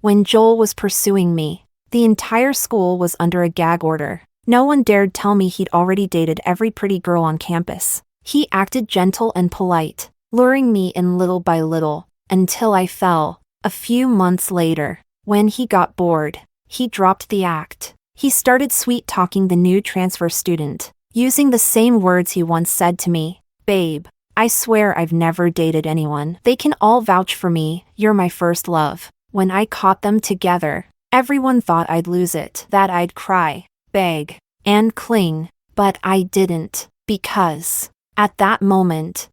When Joel was pursuing me, the entire school was under a gag order. No one dared tell me he'd already dated every pretty girl on campus. He acted gentle and polite, luring me in little by little, until I fell. A few months later, when he got bored, he dropped the act. He started sweet-talking the new transfer student, using the same words he once said to me. Babe, I swear I've never dated anyone. They can all vouch for me, you're my first love. When I caught them together, everyone thought I'd lose it, that I'd cry, beg, and cling, but I didn't, because, at that moment,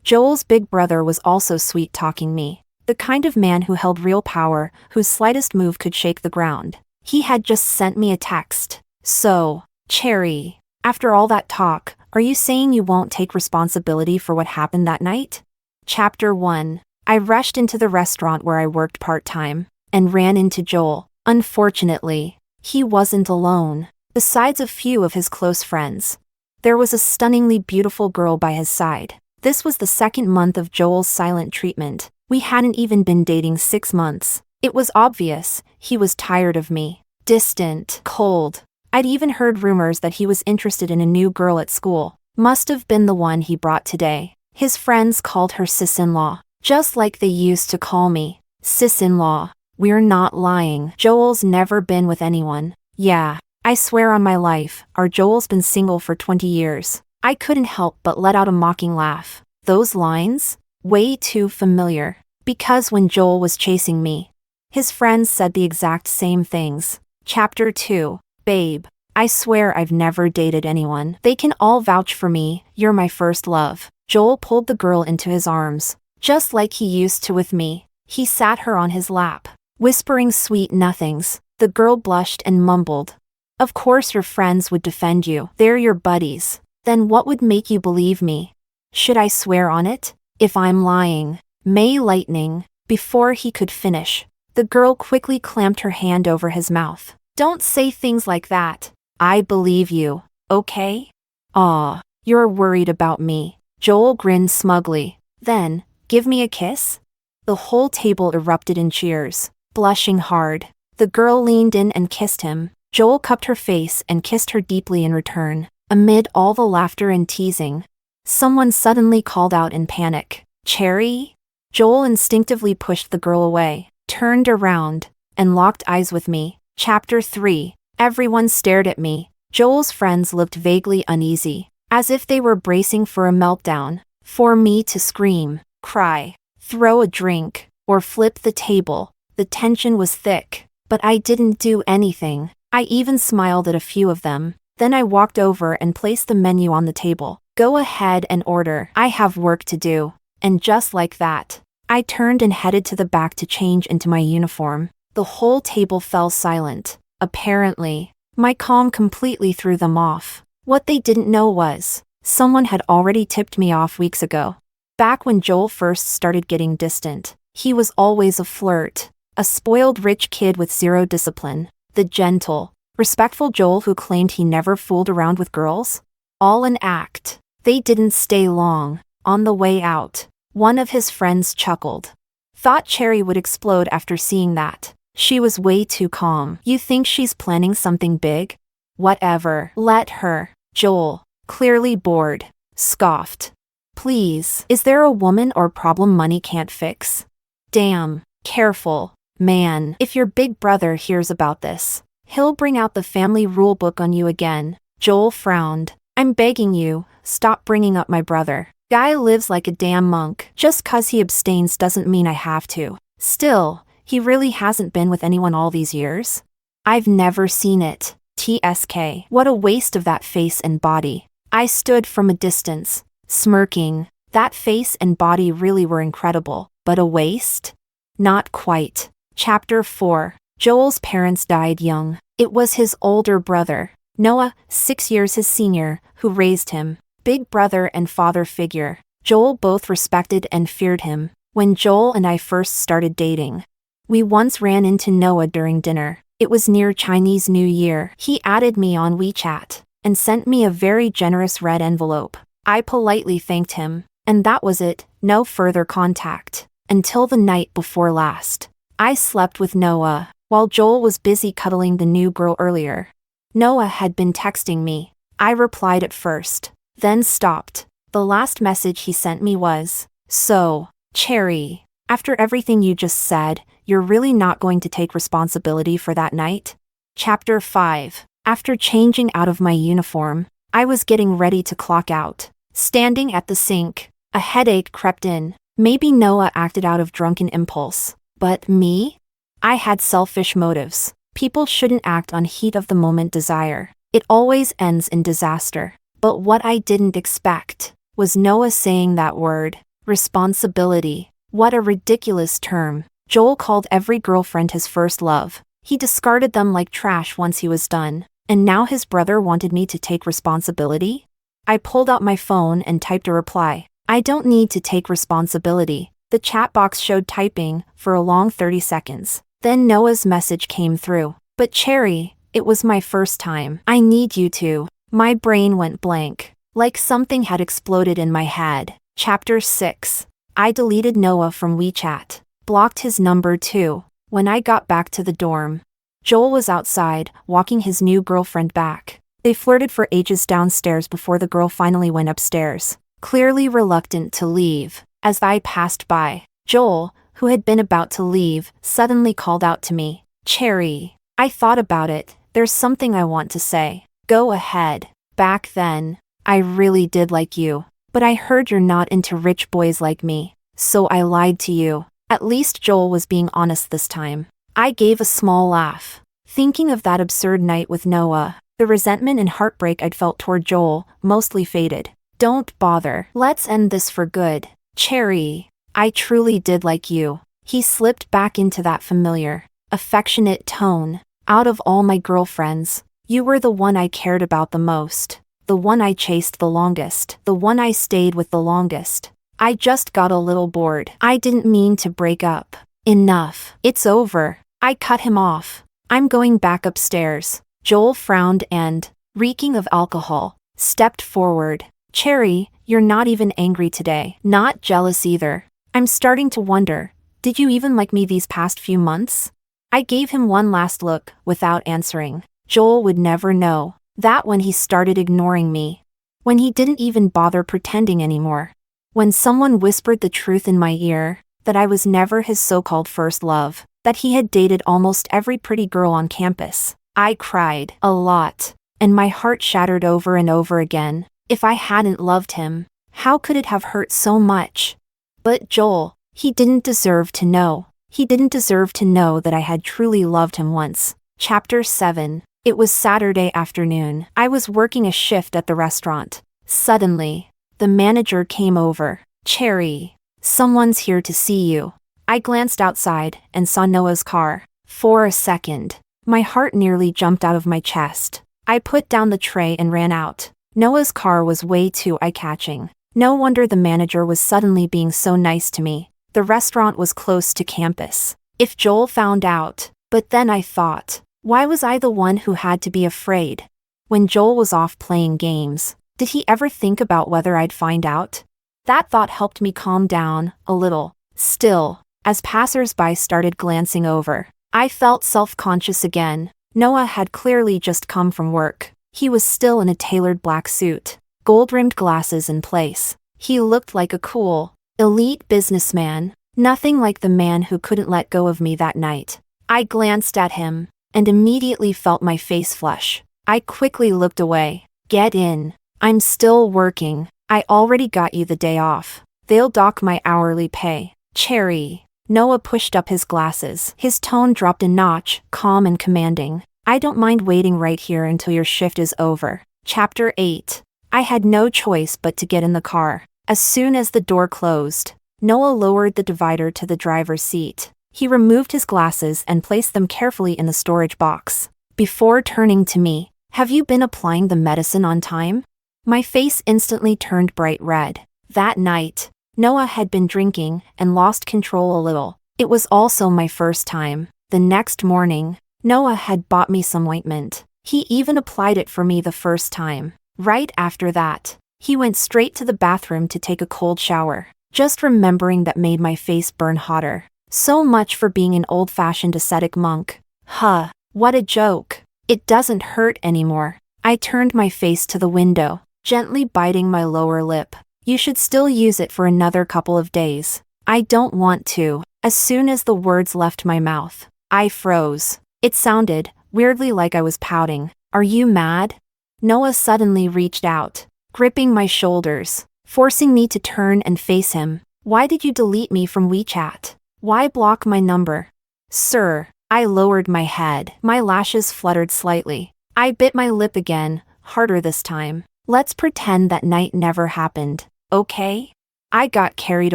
Joel's big brother was also sweet-talking me, the kind of man who held real power, whose slightest move could shake the ground. He had just sent me a text. So, Cherry, after all that talk, are you saying you won't take responsibility for what happened that night? Chapter 1. I rushed into the restaurant where I worked part-time, and ran into Joel. Unfortunately, he wasn't alone. Besides a few of his close friends, there was a stunningly beautiful girl by his side. This was the second month of Joel's silent treatment. We hadn't even been dating 6 months. It was obvious, he was tired of me. Distant, cold. I'd even heard rumors that he was interested in a new girl at school. Must have been the one he brought today. His friends called her sis-in-law, just like they used to call me. Sis-in-law. We're not lying. Joel's never been with anyone. Yeah, I swear on my life, our Joel's been single for 20 years. I couldn't help but let out a mocking laugh. Those lines? Way too familiar. Because when Joel was chasing me, his friends said the exact same things. Chapter 2. Babe, I swear I've never dated anyone. They can all vouch for me, you're my first love. Joel pulled the girl into his arms, just like he used to with me. He sat her on his lap, whispering sweet nothings. The girl blushed and mumbled. Of course your friends would defend you. They're your buddies. Then what would make you believe me? Should I swear on it? If I'm lying. May lightning. Before he could finish, the girl quickly clamped her hand over his mouth. Don't say things like that. I believe you, okay? Aw, you're worried about me. Joel grinned smugly. Then, give me a kiss? The whole table erupted in cheers. Blushing hard, the girl leaned in and kissed him. Joel cupped her face and kissed her deeply in return. Amid all the laughter and teasing, someone suddenly called out in panic. Cherry? Joel instinctively pushed the girl away, turned around, and locked eyes with me. Chapter 3. Everyone stared at me. Joel's friends looked vaguely uneasy, as if they were bracing for a meltdown, for me to scream, cry, throw a drink, or flip the table. The tension was thick, but I didn't do anything. I even smiled at a few of them. Then I walked over and placed the menu on the table. Go ahead and order. I have work to do. And just like that, I turned and headed to the back to change into my uniform. The whole table fell silent. Apparently, my calm completely threw them off. What they didn't know was, someone had already tipped me off weeks ago. Back when Joel first started getting distant, he was always a flirt. A spoiled rich kid with zero discipline. The gentle, respectful Joel who claimed he never fooled around with girls? All an act. They didn't stay long. On the way out, one of his friends chuckled. Thought Cherry would explode after seeing that. She was way too calm. You think she's planning something big? Whatever. Let her. Joel, clearly bored, scoffed. Please, is there a woman or problem money can't fix? Damn. Careful, man. If your big brother hears about this, he'll bring out the family rule book on you again. Joel frowned. I'm begging you, stop bringing up my brother. Guy lives like a damn monk. Just 'cause he abstains doesn't mean I have to. Still, he really hasn't been with anyone all these years? I've never seen it. TSK. What a waste of that face and body. I stood from a distance, smirking. That face and body really were incredible. But a waste? Not quite. Chapter 4. Joel's parents died young. It was his older brother, Noah, 6 years his senior, who raised him. Big brother and father figure. Joel both respected and feared him. When Joel and I first started dating, we once ran into Noah during dinner. It was near Chinese New Year. He added me on WeChat and sent me a very generous red envelope. I politely thanked him, and that was it. No further contact. Until the night before last. I slept with Noah, while Joel was busy cuddling the new girl earlier. Noah had been texting me. I replied at first, then stopped. The last message he sent me was, "So, Cherry, after everything you just said, you're really not going to take responsibility for that night?" Chapter 5. After changing out of my uniform, I was getting ready to clock out. Standing at the sink, a headache crept in. Maybe Noah acted out of drunken impulse. But me? I had selfish motives. People shouldn't act on heat-of-the-moment desire. It always ends in disaster. But what I didn't expect was Noah saying that word, responsibility. What a ridiculous term. Joel called every girlfriend his first love. He discarded them like trash once he was done. And now his brother wanted me to take responsibility? I pulled out my phone and typed a reply. I don't need to take responsibility. The chat box showed typing for a long 30 seconds. Then Noah's message came through. "But Cherry, it was my first time. I need you to." My brain went blank. Like something had exploded in my head. Chapter 6. I deleted Noah from WeChat. Blocked his number too. When I got back to the dorm, Joel was outside, walking his new girlfriend back. They flirted for ages downstairs before the girl finally went upstairs, clearly reluctant to leave. As I passed by, Joel, who had been about to leave, suddenly called out to me, "Cherry." I thought about it. "There's something I want to say." "Go ahead." "Back then, I really did like you. But I heard you're not into rich boys like me. So I lied to you." At least Joel was being honest this time. I gave a small laugh. Thinking of that absurd night with Noah, the resentment and heartbreak I'd felt toward Joel mostly faded. "Don't bother. Let's end this for good. Cherry, I truly did like you." He slipped back into that familiar, affectionate tone. "Out of all my girlfriends, you were the one I cared about the most. The one I chased the longest. The one I stayed with the longest. I just got a little bored. I didn't mean to break up." "Enough. It's over." I cut him off. "I'm going back upstairs." Joel frowned and, reeking of alcohol, stepped forward. "Cherry, you're not even angry today. Not jealous either. I'm starting to wonder, did you even like me these past few months?" I gave him one last look, without answering. Joel would never know. That when he started ignoring me. When he didn't even bother pretending anymore. When someone whispered the truth in my ear, that I was never his so-called first love. That he had dated almost every pretty girl on campus. I cried a lot, and my heart shattered over and over again. If I hadn't loved him, how could it have hurt so much? But Joel, he didn't deserve to know. He didn't deserve to know that I had truly loved him once. Chapter 7. It was Saturday afternoon. I was working a shift at the restaurant. Suddenly, the manager came over. "Cherry, someone's here to see you." I glanced outside and saw Noah's car. For a second, my heart nearly jumped out of my chest. I put down the tray and ran out. Noah's car was way too eye-catching. No wonder the manager was suddenly being so nice to me. The restaurant was close to campus. If Joel found out, but then I thought, why was I the one who had to be afraid? When Joel was off playing games, did he ever think about whether I'd find out? That thought helped me calm down a little. Still, as passers-by started glancing over, I felt self-conscious again. Noah had clearly just come from work. He was still in a tailored black suit, gold-rimmed glasses in place. He looked like a cool, elite businessman, nothing like the man who couldn't let go of me that night. I glanced at him, and immediately felt my face flush. I quickly looked away. "Get in. I'm still working. I already got you the day off. They'll dock my hourly pay." "Cherry." Noah pushed up his glasses. His tone dropped a notch, calm and commanding. "I don't mind waiting right here until your shift is over." Chapter 8. I had no choice but to get in the car. As soon as the door closed, Noah lowered the divider to the driver's seat. He removed his glasses and placed them carefully in the storage box. Before turning to me, "Have you been applying the medicine on time?" My face instantly turned bright red. That night, Noah had been drinking and lost control a little. It was also my first time. The next morning, Noah had bought me some ointment. He even applied it for me the first time. Right after that, he went straight to the bathroom to take a cold shower. Just remembering that made my face burn hotter. So much for being an old-fashioned ascetic monk. Huh, what a joke. It doesn't hurt anymore. I turned my face to the window, gently biting my lower lip. You should still use it for another couple of days. I don't want to. As soon as the words left my mouth, I froze. It sounded, weirdly, like I was pouting. Are you mad? Noah suddenly reached out, gripping my shoulders, forcing me to turn and face him. Why did you delete me from WeChat? Why block my number? Sir, I lowered my head. My lashes fluttered slightly. I bit my lip again, harder this time. Let's pretend that night never happened, okay? I got carried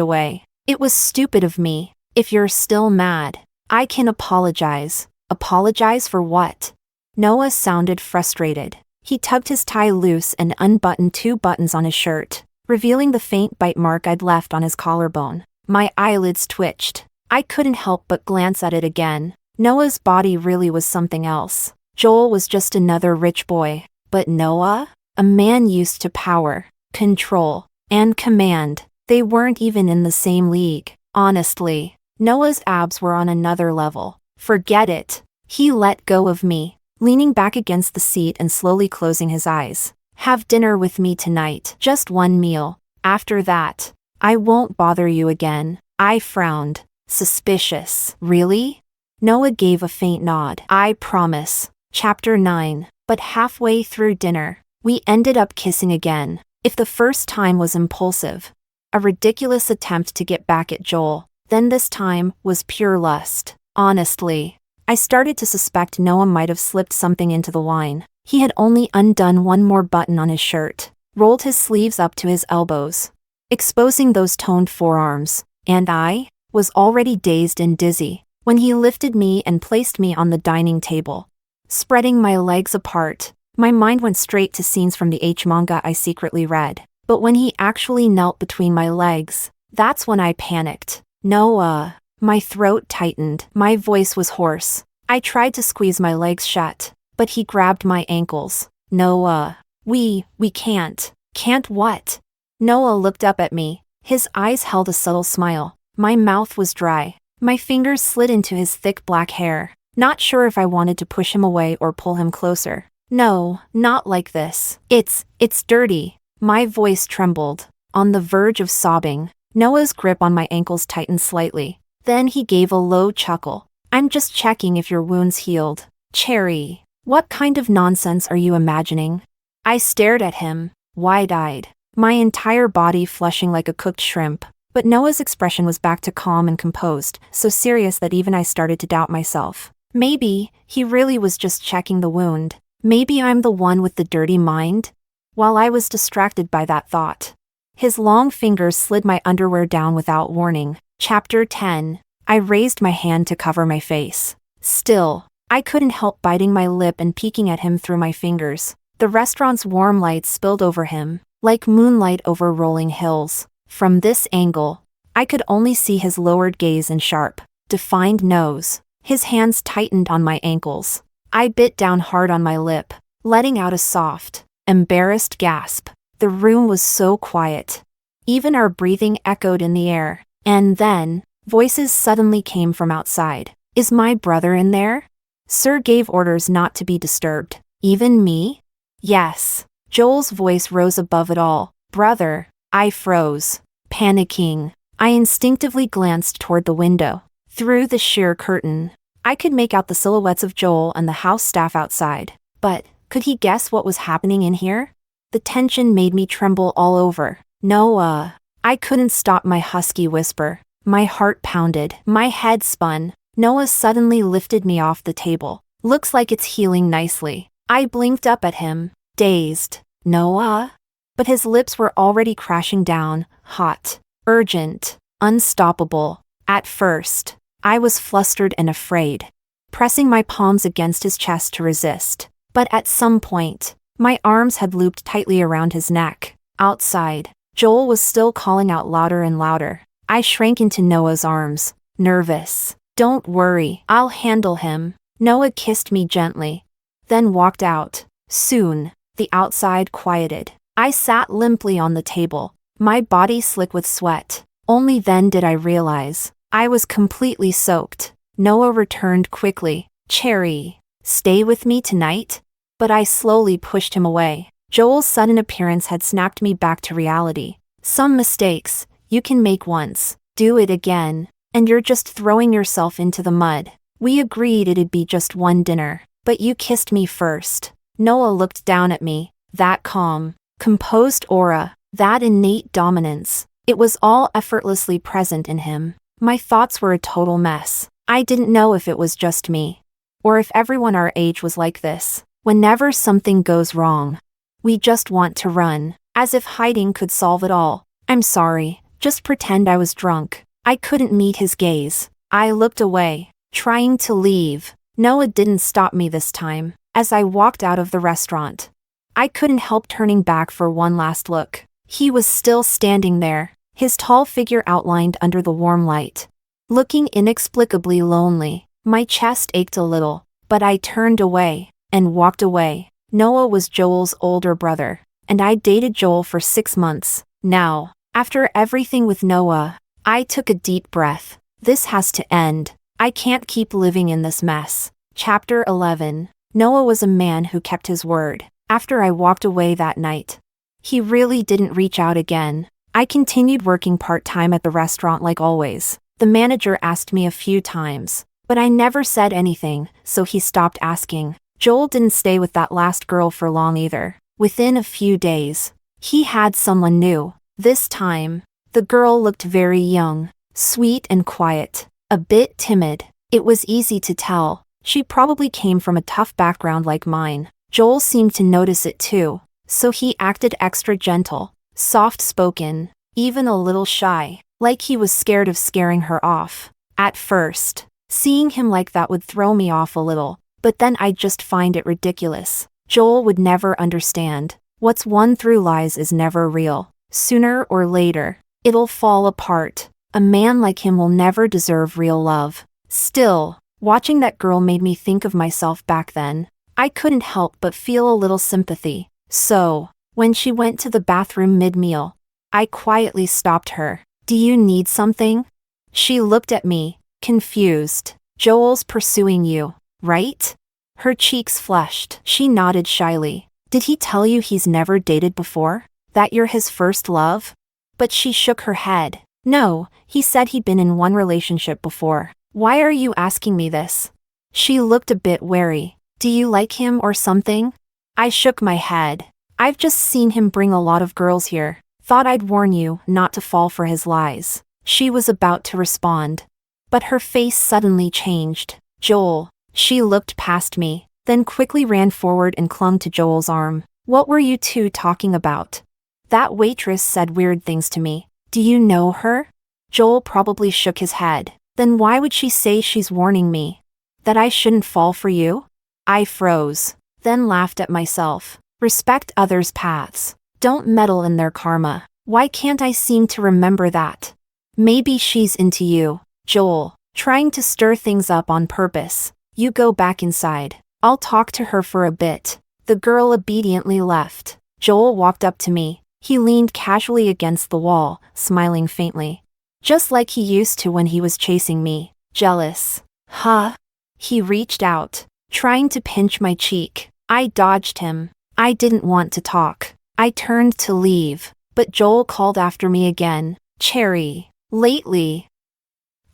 away. It was stupid of me. If you're still mad, I can apologize. Apologize for what? Noah sounded frustrated. He tugged his tie loose and unbuttoned 2 buttons on his shirt, revealing the faint bite mark I'd left on his collarbone. My eyelids twitched. I couldn't help but glance at it again. Noah's body really was something else. Joel was just another rich boy. But Noah? A man used to power, control, and command. They weren't even in the same league. Honestly, Noah's abs were on another level. Forget it. He let go of me, leaning back against the seat and slowly closing his eyes. Have dinner with me tonight. Just one meal. After that, I won't bother you again. I frowned. Suspicious. Really? Noah gave a faint nod. I promise. Chapter 9. But halfway through dinner, we ended up kissing again. If the first time was impulsive, a ridiculous attempt to get back at Joel, then this time was pure lust. Honestly, I started to suspect Noah might have slipped something into the wine. He had only undone one more button on his shirt, rolled his sleeves up to his elbows, exposing those toned forearms, and I was already dazed and dizzy when he lifted me and placed me on the dining table. Spreading my legs apart, my mind went straight to scenes from the manga I secretly read. But when he actually knelt between my legs, that's when I panicked. Noah. My throat tightened. My voice was hoarse. I tried to squeeze my legs shut, but he grabbed my ankles. Noah. We can't. Can't what? Noah looked up at me. His eyes held a subtle smile. My mouth was dry. My fingers slid into his thick black hair. Not sure if I wanted to push him away or pull him closer. No, not like this. It's dirty. My voice trembled, on the verge of sobbing. Noah's grip on my ankles tightened slightly. Then he gave a low chuckle. I'm just checking if your wound's healed. Cherry, what kind of nonsense are you imagining? I stared at him, wide-eyed, my entire body flushing like a cooked shrimp. But Noah's expression was back to calm and composed, so serious that even I started to doubt myself. Maybe he really was just checking the wound. Maybe I'm the one with the dirty mind? While I was distracted by that thought, his long fingers slid my underwear down without warning. Chapter 10. I raised my hand to cover my face. Still, I couldn't help biting my lip and peeking at him through my fingers. The restaurant's warm light spilled over him, like moonlight over rolling hills. From this angle, I could only see his lowered gaze and sharp, defined nose. His hands tightened on my ankles. I bit down hard on my lip, letting out a soft, embarrassed gasp. The room was so quiet. Even our breathing echoed in the air. And then, voices suddenly came from outside. Is my brother in there? Sir gave orders not to be disturbed. Even me? Yes. Joel's voice rose above it all. Brother. I froze, panicking. I instinctively glanced toward the window. Through the sheer curtain, I could make out the silhouettes of Joel and the house staff outside. But, could he guess what was happening in here? The tension made me tremble all over. Noah. I couldn't stop my husky whisper. My heart pounded. My head spun. Noah suddenly lifted me off the table. Looks like it's healing nicely. I blinked up at him, dazed. Noah? But his lips were already crashing down, hot, urgent, unstoppable. At first, I was flustered and afraid, pressing my palms against his chest to resist. But at some point, my arms had looped tightly around his neck. Outside, Joel was still calling out louder and louder. I shrank into Noah's arms, nervous. Don't worry, I'll handle him. Noah kissed me gently, then walked out. Soon, the outside quieted. I sat limply on the table, my body slick with sweat. Only then did I realize I was completely soaked. Noah returned quickly. Cherry, stay with me tonight? But I slowly pushed him away. Joel's sudden appearance had snapped me back to reality. Some mistakes you can make once. Do it again, and you're just throwing yourself into the mud. We agreed it'd be just one dinner, but you kissed me first. Noah looked down at me. That calm, composed aura, that innate dominance. It was all effortlessly present in him. My thoughts were a total mess. I didn't know if it was just me, or if everyone our age was like this. Whenever something goes wrong, we just want to run, as if hiding could solve it all. I'm sorry, just pretend I was drunk. I couldn't meet his gaze. I looked away, trying to leave. Noah didn't stop me this time. As I walked out of the restaurant, I couldn't help turning back for one last look. He was still standing there, his tall figure outlined under the warm light. Looking inexplicably lonely, my chest ached a little, but I turned away and walked away. Noah was Joel's older brother, and I dated Joel for 6 months. Now, after everything with Noah, I took a deep breath. This has to end. I can't keep living in this mess. Chapter 11. Noah was a man who kept his word. After I walked away that night, he really didn't reach out again. I continued working part-time at the restaurant like always. The manager asked me a few times, but I never said anything, so he stopped asking. Joel didn't stay with that last girl for long either. Within a few days, he had someone new. This time, the girl looked very young, sweet and quiet, a bit timid. It was easy to tell. She probably came from a tough background like mine. Joel seemed to notice it too, so he acted extra gentle, soft-spoken, even a little shy, like he was scared of scaring her off. At first, seeing him like that would throw me off a little, but then I'd just find it ridiculous. Joel would never understand. What's won through lies is never real. Sooner or later, it'll fall apart. A man like him will never deserve real love. Still, watching that girl made me think of myself back then. I couldn't help but feel a little sympathy. So, when she went to the bathroom mid-meal, I quietly stopped her. Do you need something? She looked at me, confused. Joel's pursuing you, right? Her cheeks flushed. She nodded shyly. Did he tell you he's never dated before? That you're his first love? But she shook her head. No, he said he'd been in one relationship before. Why are you asking me this? She looked a bit wary. Do you like him or something? I shook my head. I've just seen him bring a lot of girls here. Thought I'd warn you not to fall for his lies. She was about to respond, but her face suddenly changed. Joel. She looked past me, then quickly ran forward and clung to Joel's arm. What were you two talking about? That waitress said weird things to me. Do you know her? Joel probably shook his head. Then why would she say she's warning me? That I shouldn't fall for you? I froze, then laughed at myself. Respect others' paths. Don't meddle in their karma. Why can't I seem to remember that? Maybe she's into you, Joel, trying to stir things up on purpose. You go back inside. I'll talk to her for a bit. The girl obediently left. Joel walked up to me. He leaned casually against the wall, smiling faintly. Just like he used to when he was chasing me. Jealous. Huh? He reached out, trying to pinch my cheek. I dodged him. I didn't want to talk. I turned to leave, but Joel called after me again. Cherry, lately,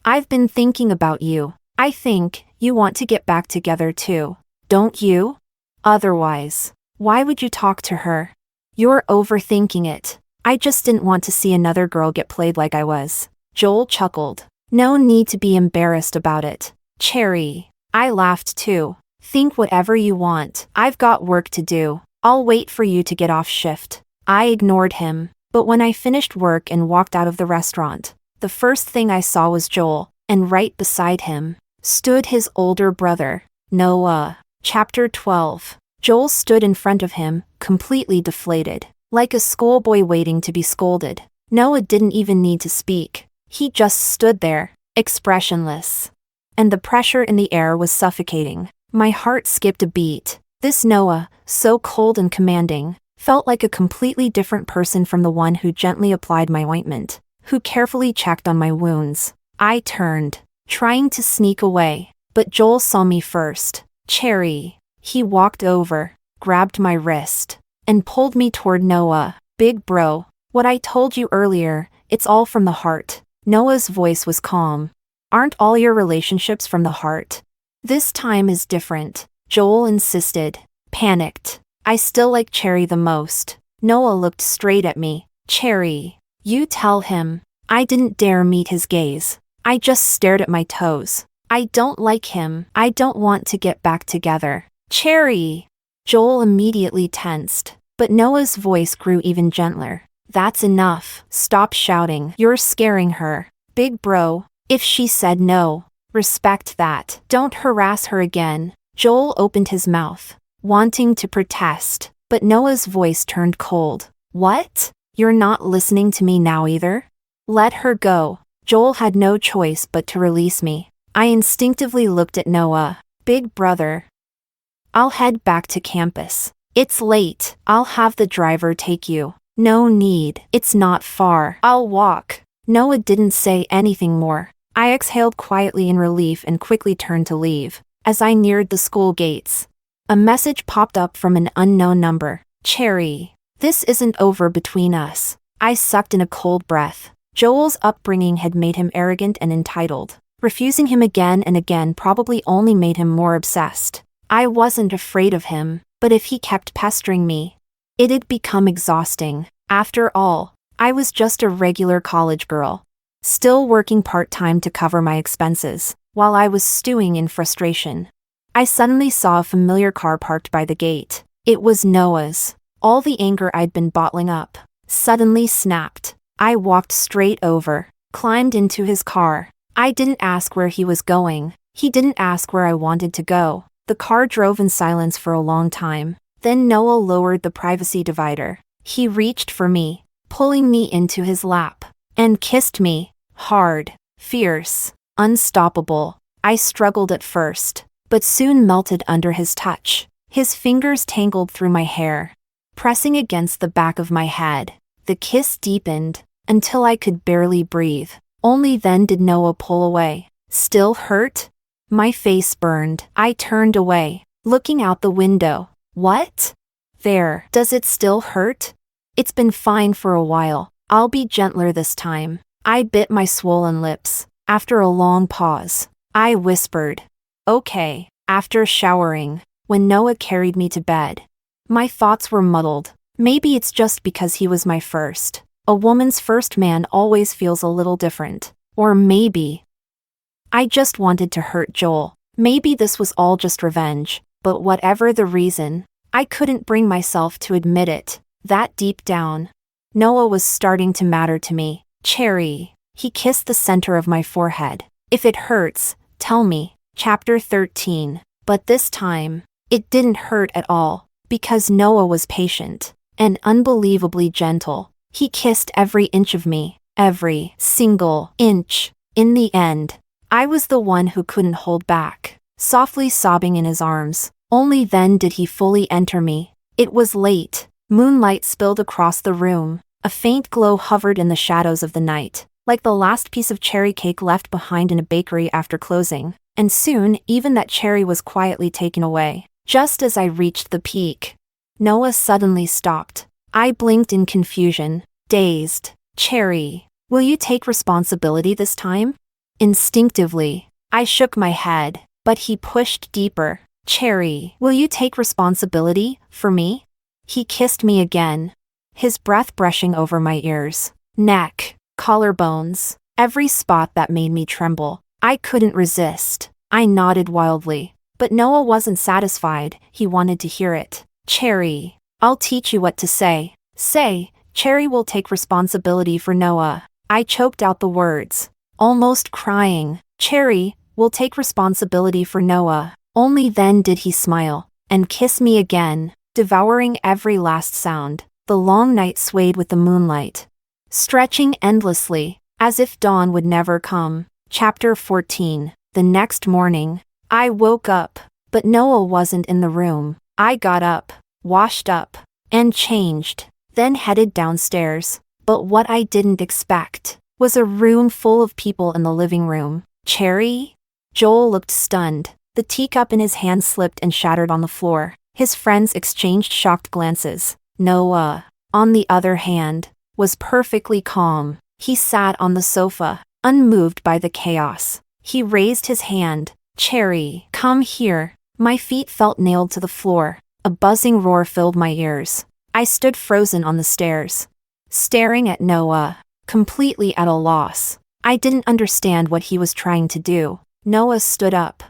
I've been thinking about you. I think you want to get back together too, don't you? Otherwise, why would you talk to her? You're overthinking it. I just didn't want to see another girl get played like I was. Joel chuckled. No need to be embarrassed about it. Cherry. I laughed too. Think whatever you want. I've got work to do. I'll wait for you to get off shift. I ignored him, but when I finished work and walked out of the restaurant, the first thing I saw was Joel, and right beside him stood his older brother, Noah. Chapter 12. Joel stood in front of him, completely deflated, like a schoolboy waiting to be scolded. Noah didn't even need to speak. He just stood there, expressionless. And the pressure in the air was suffocating. My heart skipped a beat. This Noah, so cold and commanding, felt like a completely different person from the one who gently applied my ointment, who carefully checked on my wounds. I turned, trying to sneak away, but Joel saw me first. Cherry. He walked over, grabbed my wrist, and pulled me toward Noah. Big bro, what I told you earlier, it's all from the heart. Noah's voice was calm. Aren't all your relationships from the heart? This time is different, Joel insisted. Panicked. I still like Cherry the most. Noah looked straight at me. Cherry. You tell him. I didn't dare meet his gaze. I just stared at my toes. I don't like him. I don't want to get back together. Cherry. Joel immediately tensed, but Noah's voice grew even gentler. That's enough. Stop shouting. You're scaring her. Big bro. If she said no, respect that. Don't harass her again. Joel opened his mouth, wanting to protest, but Noah's voice turned cold. What? You're not listening to me now either? Let her go. Joel had no choice but to release me. I instinctively looked at Noah. Big brother. I'll head back to campus. It's late. I'll have the driver take you. No need. It's not far. I'll walk. Noah didn't say anything more. I exhaled quietly in relief and quickly turned to leave. As I neared the school gates, a message popped up from an unknown number. Cherry. This isn't over between us. I sucked in a cold breath. Joel's upbringing had made him arrogant and entitled. Refusing him again and again probably only made him more obsessed. I wasn't afraid of him, but if he kept pestering me, it'd become exhausting. After all, I was just a regular college girl, still working part-time to cover my expenses. While I was stewing in frustration, I suddenly saw a familiar car parked by the gate. It was Noah's. All the anger I'd been bottling up suddenly snapped. I walked straight over, climbed into his car. I didn't ask where he was going. He didn't ask where I wanted to go. The car drove in silence for a long time. Then Noah lowered the privacy divider. He reached for me, pulling me into his lap, and kissed me. Hard, fierce, unstoppable. I struggled at first, but soon melted under his touch. His fingers tangled through my hair, pressing against the back of my head. The kiss deepened, until I could barely breathe. Only then did Noah pull away. Still hurt? My face burned. I turned away, looking out the window. What? There. Does it still hurt? It's been fine for a while. I'll be gentler this time. I bit my swollen lips. After a long pause, I whispered, okay. After showering, when Noah carried me to bed, my thoughts were muddled. Maybe it's just because he was my first. A woman's first man always feels a little different. Or maybe I just wanted to hurt Joel. Maybe this was all just revenge. But whatever the reason, I couldn't bring myself to admit it. That deep down, Noah was starting to matter to me. Cherry. He kissed the center of my forehead. If it hurts, tell me. Chapter 13. But this time, it didn't hurt at all, because Noah was patient and unbelievably gentle. He kissed every inch of me, every single inch. In the end, I was the one who couldn't hold back, softly sobbing in his arms. Only then did he fully enter me. It was late. Moonlight spilled across the room. A faint glow hovered in the shadows of the night, like the last piece of cherry cake left behind in a bakery after closing. And soon, even that cherry was quietly taken away. Just as I reached the peak, Noah suddenly stopped. I blinked in confusion, dazed. Cherry, will you take responsibility this time? Instinctively, I shook my head, but he pushed deeper. Cherry, will you take responsibility for me? He kissed me again, his breath brushing over my ears, neck, collarbones, every spot that made me tremble. I couldn't resist. I nodded wildly. But Noah wasn't satisfied. He wanted to hear it. Cherry, I'll teach you what to say. Say, Cherry will take responsibility for Noah. I choked out the words, almost crying. Cherry will take responsibility for Noah. Only then did he smile and kiss me again, devouring every last sound. The long night swayed with the moonlight, stretching endlessly, as if dawn would never come. Chapter 14. The next morning, I woke up, but Noah wasn't in the room. I got up, washed up, and changed, then headed downstairs. But what I didn't expect was a room full of people in the living room. Cherry? Joel looked stunned. The teacup in his hand slipped and shattered on the floor. His friends exchanged shocked glances. Noah, on the other hand, was perfectly calm. He sat on the sofa, unmoved by the chaos. He raised his hand. Cherry, come here. My feet felt nailed to the floor. A buzzing roar filled my ears. I stood frozen on the stairs, staring at Noah, completely at a loss. I didn't understand what he was trying to do. Noah stood up,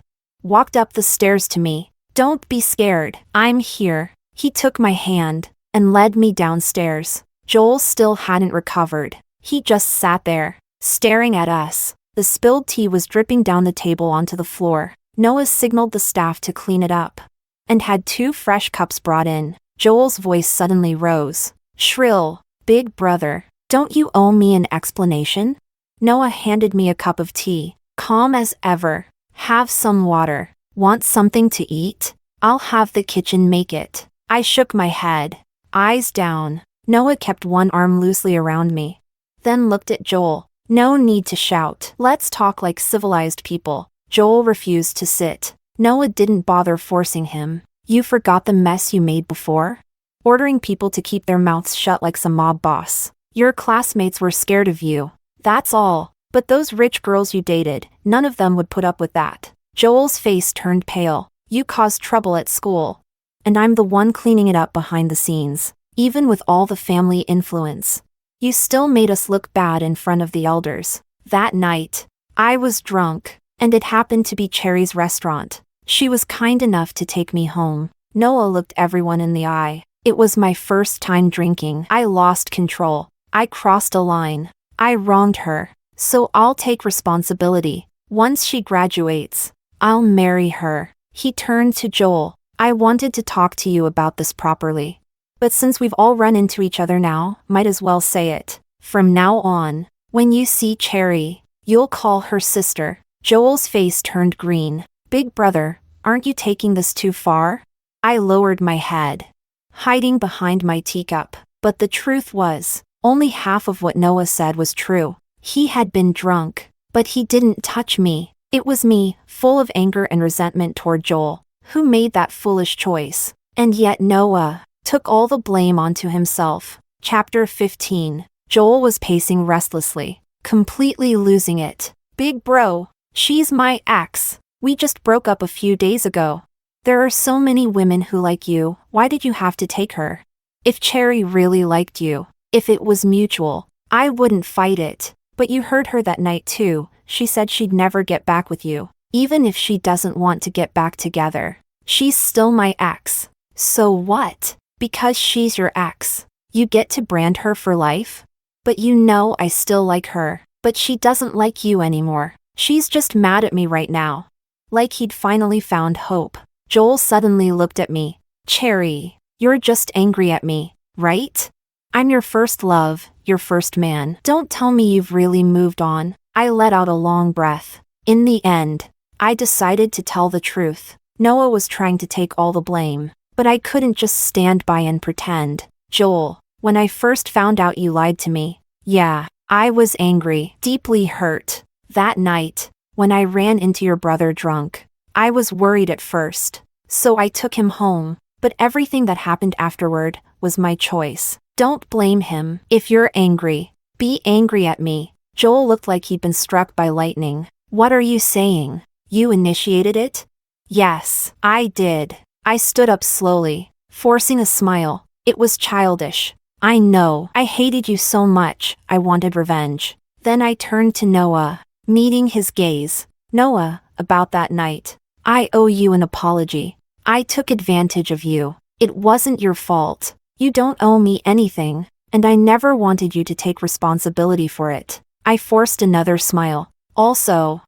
walked up the stairs to me. Don't be scared, I'm here. He took my hand and led me downstairs. Joel still hadn't recovered. He just sat there, staring at us. The spilled tea was dripping down the table onto the floor. Noah signaled the staff to clean it up, and had 2 fresh cups brought in. Joel's voice suddenly rose, shrill. Big brother, don't you owe me an explanation? Noah handed me a cup of tea, calm as ever. Have some water. Want something to eat? I'll have the kitchen make it. I shook my head, eyes down. Noah kept one arm loosely around me, then looked at Joel. No need to shout. Let's talk like civilized people. Joel refused to sit. Noah didn't bother forcing him. You forgot the mess you made before? Ordering people to keep their mouths shut like some mob boss. Your classmates were scared of you. That's all. But those rich girls you dated, none of them would put up with that. Joel's face turned pale. You caused trouble at school. And I'm the one cleaning it up behind the scenes. Even with all the family influence, you still made us look bad in front of the elders. That night, I was drunk, and it happened to be Cherry's restaurant. She was kind enough to take me home. Noah looked everyone in the eye. It was my first time drinking. I lost control. I crossed a line. I wronged her. So I'll take responsibility. Once she graduates, I'll marry her. He turned to Joel. I wanted to talk to you about this properly. But since we've all run into each other now, might as well say it. From now on, when you see Cherry, you'll call her sister. Joel's face turned green. Big brother, aren't you taking this too far? I lowered my head, hiding behind my teacup. But the truth was, only half of what Noah said was true. He had been drunk, but he didn't touch me. It was me, full of anger and resentment toward Joel, who made that foolish choice. And yet Noah took all the blame onto himself. Chapter 15. Joel was pacing restlessly, completely losing it. Big bro, she's my ex. We just broke up a few days ago. There are so many women who like you, why did you have to take her? If Cherry really liked you, if it was mutual, I wouldn't fight it. But you heard her that night too. She said she'd never get back with you. Even if she doesn't want to get back together, she's still my ex. So what? Because she's your ex, you get to brand her for life? But you know I still like her. But she doesn't like you anymore. She's just mad at me right now. Like he'd finally found hope. Joel suddenly looked at me. Cherry, you're just angry at me, right? I'm your first love, your first man. Don't tell me you've really moved on. I let out a long breath. In the end, I decided to tell the truth. Noah was trying to take all the blame, but I couldn't just stand by and pretend. Joel, when I first found out you lied to me, yeah, I was angry, deeply hurt. That night, when I ran into your brother drunk, I was worried at first, so I took him home. But everything that happened afterward was my choice. Don't blame him. If you're angry, be angry at me. Joel looked like he'd been struck by lightning. What are you saying? You initiated it? Yes, I did. I stood up slowly, forcing a smile. It was childish. I know. I hated you so much, I wanted revenge. Then I turned to Noah, meeting his gaze. Noah, about that night, I owe you an apology. I took advantage of you. It wasn't your fault. You don't owe me anything, and I never wanted you to take responsibility for it. I forced another smile. Also,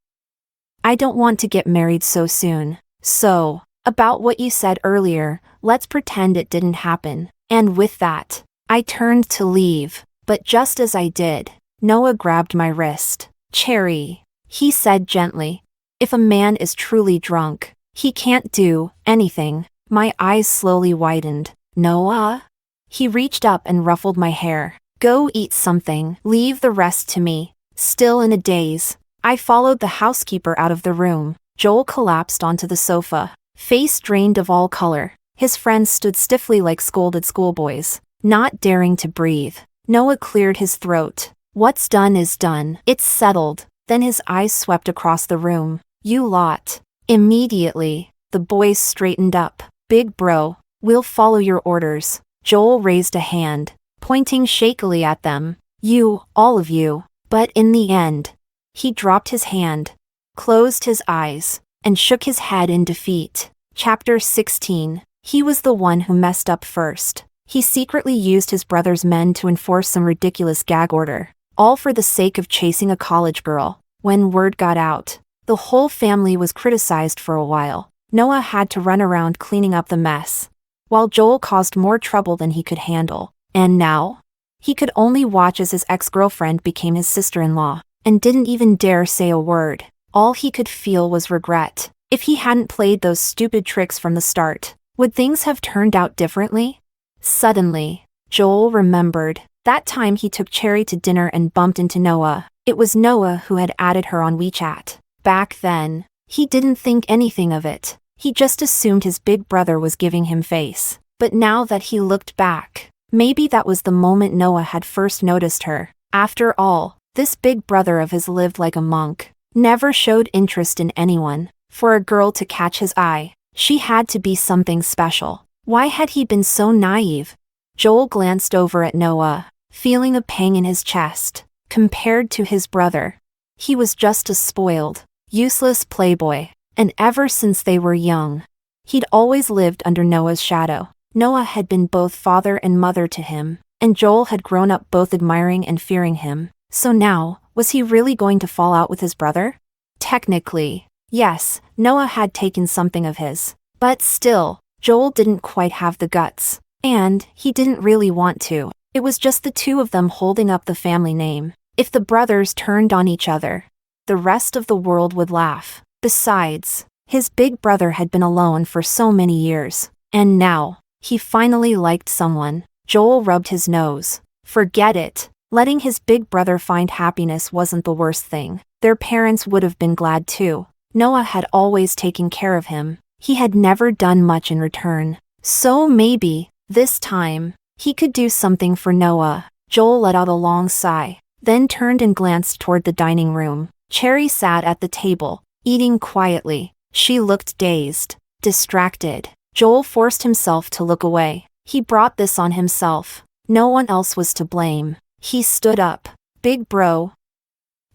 I don't want to get married so soon. So, about what you said earlier, let's pretend it didn't happen. And with that, I turned to leave. But just as I did, Noah grabbed my wrist. Cherry, he said gently. If a man is truly drunk, he can't do anything. My eyes slowly widened. Noah? He reached up and ruffled my hair. Go eat something. Leave the rest to me. Still in a daze, I followed the housekeeper out of the room. Joel collapsed onto the sofa, face drained of all color. His friends stood stiffly like scolded schoolboys, not daring to breathe. Noah cleared his throat. What's done is done. It's settled. Then his eyes swept across the room. You lot. Immediately, the boys straightened up. Big bro, we'll follow your orders. Joel raised a hand, pointing shakily at them. You, all of you. But in the end, he dropped his hand, closed his eyes, and shook his head in defeat. Chapter 16. He was the one who messed up first. He secretly used his brother's men to enforce some ridiculous gag order, all for the sake of chasing a college girl. When word got out, the whole family was criticized for a while. Noah had to run around cleaning up the mess, while Joel caused more trouble than he could handle. And now, he could only watch as his ex-girlfriend became his sister-in-law, and didn't even dare say a word. All he could feel was regret. If he hadn't played those stupid tricks from the start, would things have turned out differently? Suddenly, Joel remembered that time he took Cherry to dinner and bumped into Noah. It was Noah who had added her on WeChat. Back then, he didn't think anything of it. He just assumed his big brother was giving him face. But now that he looked back, maybe that was the moment Noah had first noticed her. After all, this big brother of his lived like a monk, never showed interest in anyone. For a girl to catch his eye, she had to be something special. Why had he been so naive? Joel glanced over at Noah, feeling a pang in his chest. Compared to his brother, he was just a spoiled, useless playboy. And ever since they were young, he'd always lived under Noah's shadow. Noah had been both father and mother to him, and Joel had grown up both admiring and fearing him. So now, was he really going to fall out with his brother? Technically, yes, Noah had taken something of his. But still, Joel didn't quite have the guts. And he didn't really want to. It was just the two of them holding up the family name. If the brothers turned on each other, the rest of the world would laugh. Besides, his big brother had been alone for so many years. And now, he finally liked someone. Joel rubbed his nose. Forget it. Letting his big brother find happiness wasn't the worst thing. Their parents would have been glad too. Noah had always taken care of him. He had never done much in return. So maybe, this time, he could do something for Noah. Joel let out a long sigh, then turned and glanced toward the dining room. Cherry sat at the table, eating quietly. She looked dazed, distracted. Joel forced himself to look away. He brought this on himself. No one else was to blame. He stood up. Big bro,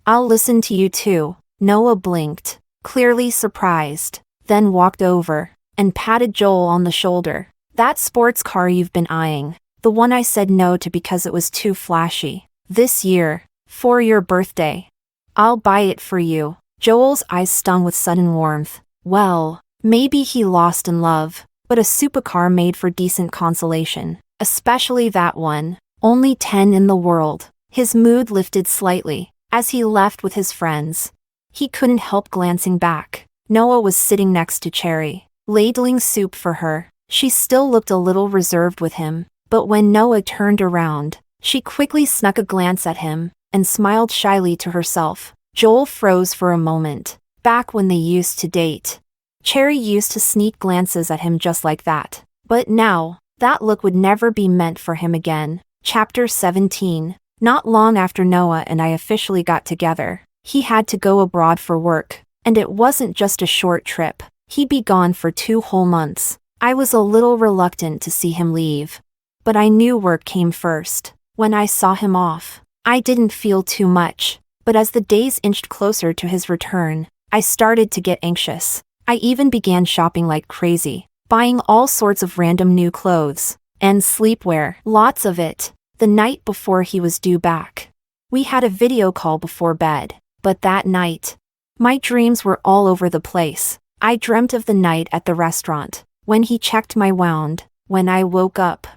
I'll listen to you too. Noah blinked, clearly surprised, then walked over and patted Joel on the shoulder. That sports car you've been eyeing, the one I said no to because it was too flashy. This year, for your birthday, I'll buy it for you. Joel's eyes stung with sudden warmth. Well, maybe he lost in love, but a supercar made for decent consolation. Especially that one. Only 10 in the world. His mood lifted slightly as he left with his friends. He couldn't help glancing back. Noah was sitting next to Cherry, ladling soup for her. She still looked a little reserved with him, but when Noah turned around, she quickly snuck a glance at him and smiled shyly to herself. Joel froze for a moment. Back when they used to date, Cherry used to sneak glances at him just like that. But now, that look would never be meant for him again. Chapter 17. Not long after Noah and I officially got together, he had to go abroad for work, and it wasn't just a short trip. He'd be gone for 2 whole months. I was a little reluctant to see him leave, but I knew work came first. When I saw him off, I didn't feel too much, but as the days inched closer to his return, I started to get anxious. I even began shopping like crazy, buying all sorts of random new clothes and sleepwear, lots of it, the night before he was due back. We had a video call before bed, but that night, my dreams were all over the place. I dreamt of the night at the restaurant, when he checked my wound. When I woke up,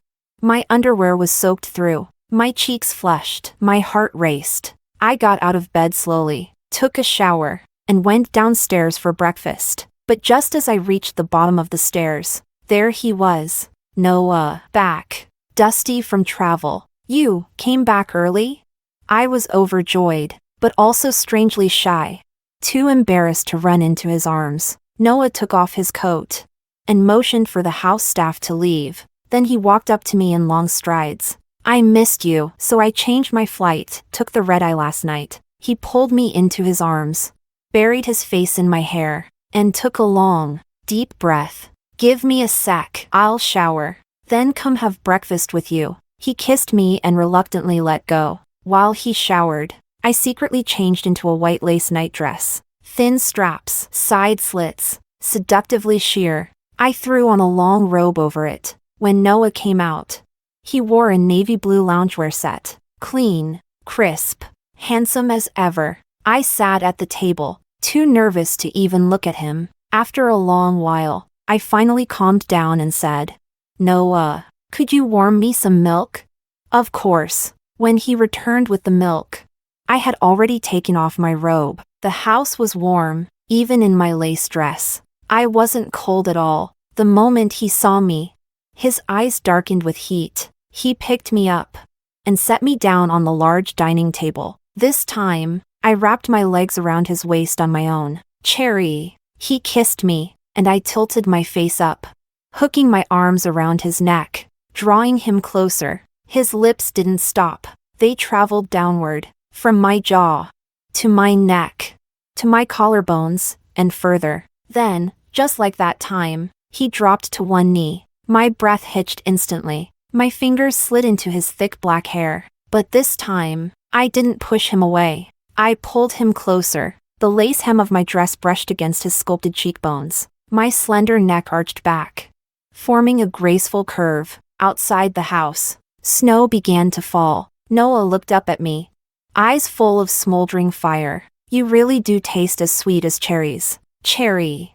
my underwear was soaked through, my cheeks flushed, my heart raced. I got out of bed slowly, took a shower, and went downstairs for breakfast. But just as I reached the bottom of the stairs, there he was. Noah, back, dusty from travel. You came back early? I was overjoyed. but also strangely shy. Too embarrassed to run into his arms, Noah took off his coat and motioned for the house staff to leave. Then he walked up to me in long strides. I missed you, so I changed my flight, took the red-eye last night. He pulled me into his arms, buried his face in my hair, and took a long, deep breath. Give me a sec, I'll shower. Then come have breakfast with you. He kissed me and reluctantly let go. While he showered, I secretly changed into a white lace nightdress. Thin straps, side slits, seductively sheer. I threw on a long robe over it. When Noah came out, he wore a navy blue loungewear set. Clean, crisp, handsome as ever. I sat at the table, too nervous to even look at him. After a long while, I finally calmed down and said, Noah, could you warm me some milk? Of course. When he returned with the milk, I had already taken off my robe. The house was warm, even in my lace dress. I wasn't cold at all. The moment he saw me, his eyes darkened with heat. He picked me up and set me down on the large dining table. This time, I wrapped my legs around his waist on my own. Cherry. He kissed me, and I tilted my face up, hooking my arms around his neck, drawing him closer. His lips didn't stop. They traveled downward, from my jaw, to my neck, to my collarbones, and further. Then, just like that time, he dropped to one knee. My breath hitched instantly. My fingers slid into his thick black hair. But this time, I didn't push him away. I pulled him closer. The lace hem of my dress brushed against his sculpted cheekbones. My slender neck arched back, forming a graceful curve. Outside the house, snow began to fall. Noah looked up at me, eyes full of smoldering fire. You really do taste as sweet as cherries. Cherry.